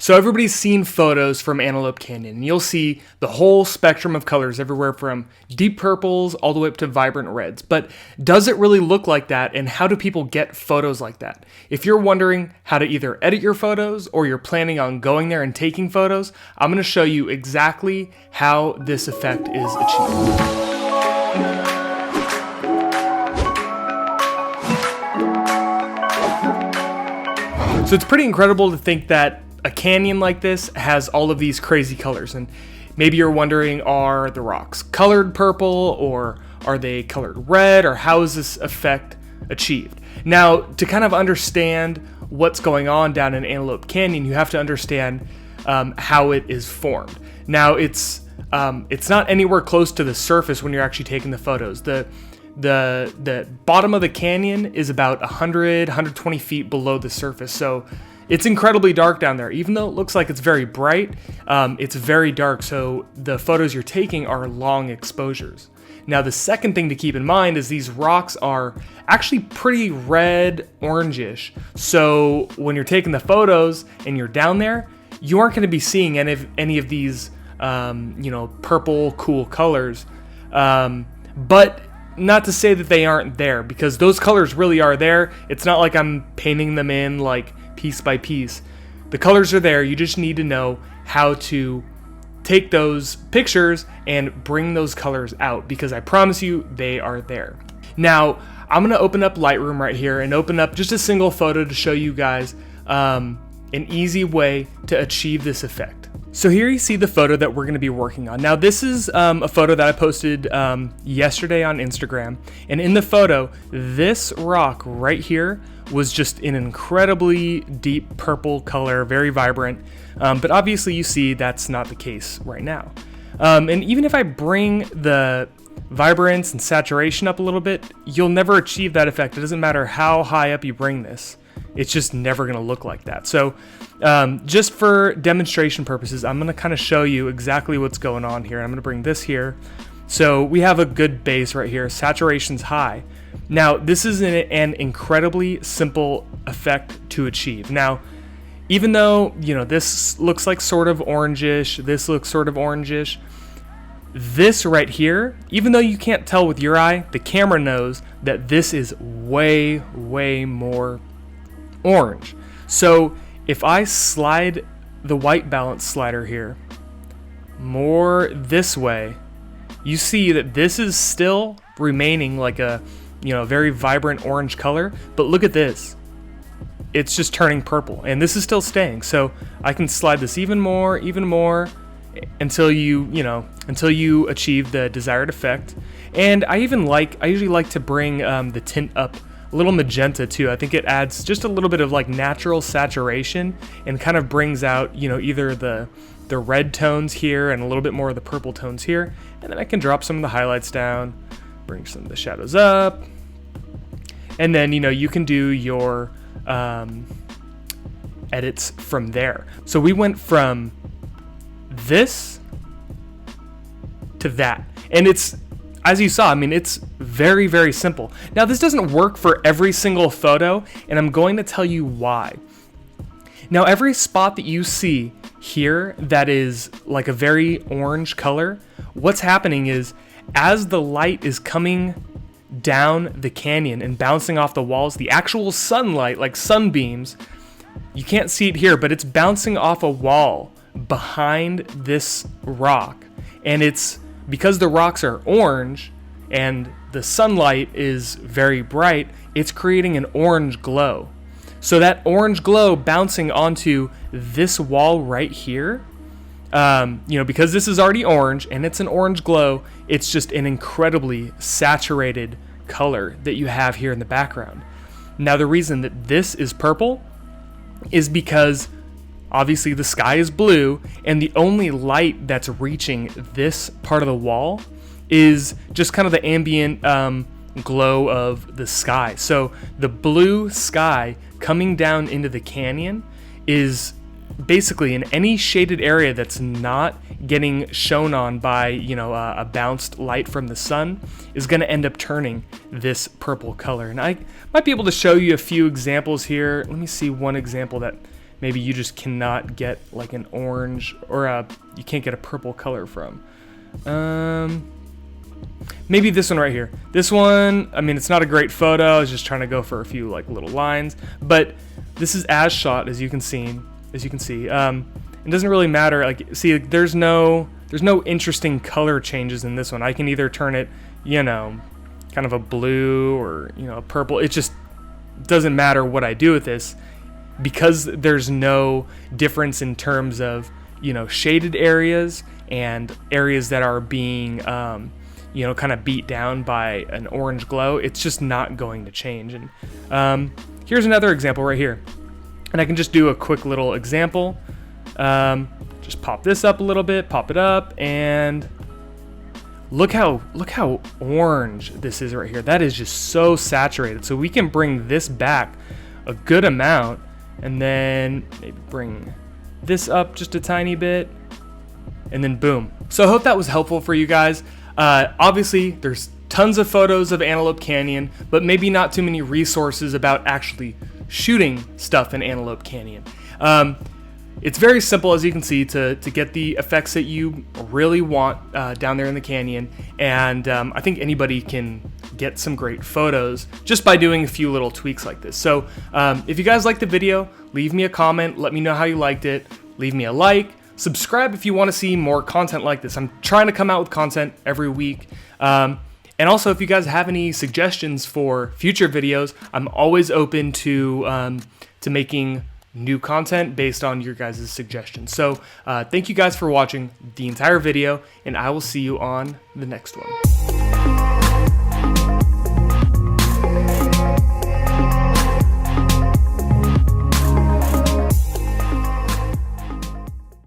So everybody's seen photos from Antelope Canyon, and you'll see the whole spectrum of colors everywhere from deep purples all the way up to vibrant reds. But does it really look like that, and how do people get photos like that? If you're wondering how to either edit your photos or you're planning on going there and taking photos, I'm going to show you exactly how this effect is achieved. So it's pretty incredible to think that a canyon like this has all of these crazy colors, and maybe you're wondering, are the rocks colored purple or are they colored red, or how is this effect achieved? Now, to kind of understand what's going on down in Antelope Canyon, you have to understand how it is formed. Now, it's not anywhere close to the surface when you're actually taking the photos. The bottom of the canyon is about 120 feet below the surface, so it's incredibly dark down there. Even though it looks like it's very bright, it's very dark, so the photos you're taking are long exposures. Now, the second thing to keep in mind is these rocks are actually pretty red, orangish, so when you're taking the photos and you're down there, you aren't going to be seeing any of these purple cool colors, but not to say that they aren't there, because those colors really are there. It's not like I'm painting them in like piece by piece. The colors are there. You just need to know how to take those pictures and bring those colors out, because I promise you they are there. Now, I'm going to open up Lightroom right here and open up just a single photo to show you guys an easy way to achieve this effect. So here you see the photo that we're going to be working on. Now, this is a photo that I posted yesterday on Instagram, and in the photo, this rock right here was just an incredibly deep purple color, very vibrant, but obviously you see that's not the case right now. And even if I bring the vibrance and saturation up a little bit, you'll never achieve that effect. It doesn't matter how high up you bring this. It's just never going to look like that. So just for demonstration purposes, I'm going to kind of show you exactly what's going on here. I'm going to bring this here. So we have a good base right here. Saturation's high. Now, this is an incredibly simple effect to achieve. Now, even though, this looks like sort of orangish, this looks sort of orangish, this right here, even though you can't tell with your eye, the camera knows that this is way, way more orange. So if I slide the white balance slider here more this way, you see that this is still remaining like a very vibrant orange color, but look at this. It's just turning purple, and this is still staying. So I can slide this even more until you achieve the desired effect. And I usually like to bring the tint up a little magenta too. I think it adds just a little bit of like natural saturation and kind of brings out, either the red tones here and a little bit more of the purple tones here. And then I can drop some of the highlights down, bring some of the shadows up, and then you can do your edits from there. So we went from this to that, and it's, as you saw, it's very, very simple. Now, this doesn't work for every single photo, and I'm going to tell you why. Now, every spot that you see here that is like a very orange color, what's happening is as the light is coming down the canyon and bouncing off the walls, the actual sunlight, like sunbeams, you can't see it here, but it's bouncing off a wall behind this rock. And it's because the rocks are orange and the sunlight is very bright, it's creating an orange glow. So that orange glow bouncing onto this wall right here, because this is already orange and it's an orange glow, it's just an incredibly saturated color that you have here in the background. Now, the reason that this is purple is because obviously the sky is blue, and the only light that's reaching this part of the wall is just kind of the ambient glow of the sky. So the blue sky coming down into the canyon is basically in any shaded area that's not getting shown on by a bounced light from the sun is going to end up turning this purple color. And I might be able to show you a few examples here. Let me see one example that maybe you just cannot get like an orange or you can't get a purple color from. Maybe this one right here. This one, I mean, it's not a great photo. I was just trying to go for a few like little lines, but this is as shot, as you can see. It doesn't really matter. Like, see, there's no interesting color changes in this one. I can either turn it, you know, kind of a blue or, you know, a purple. It just doesn't matter what I do with this, because there's no difference in terms of, you know, shaded areas and areas that are being, you know, kind of beat down by an orange glow. It's just not going to change. And here's another example right here. And I can just do a quick little example. Just pop this up a little bit, pop it up, and look how orange this is right here. That is just so saturated. So we can bring this back a good amount, and then maybe bring this up just a tiny bit, and then boom. So I hope that was helpful for you guys. Obviously, there's tons of photos of Antelope Canyon, but maybe not too many resources about actually shooting stuff in Antelope Canyon. It's very simple, as you can see, to get the effects that you really want down there in the canyon, and I think anybody can get some great photos just by doing a few little tweaks like this. So if you guys liked the video, leave me a comment, let me know how you liked it, leave me a like, subscribe if you want to see more content like this. I'm trying to come out with content every week. And also, if you guys have any suggestions for future videos, I'm always open to making new content based on your guys' suggestions. So thank you guys for watching the entire video, and I will see you on the next one.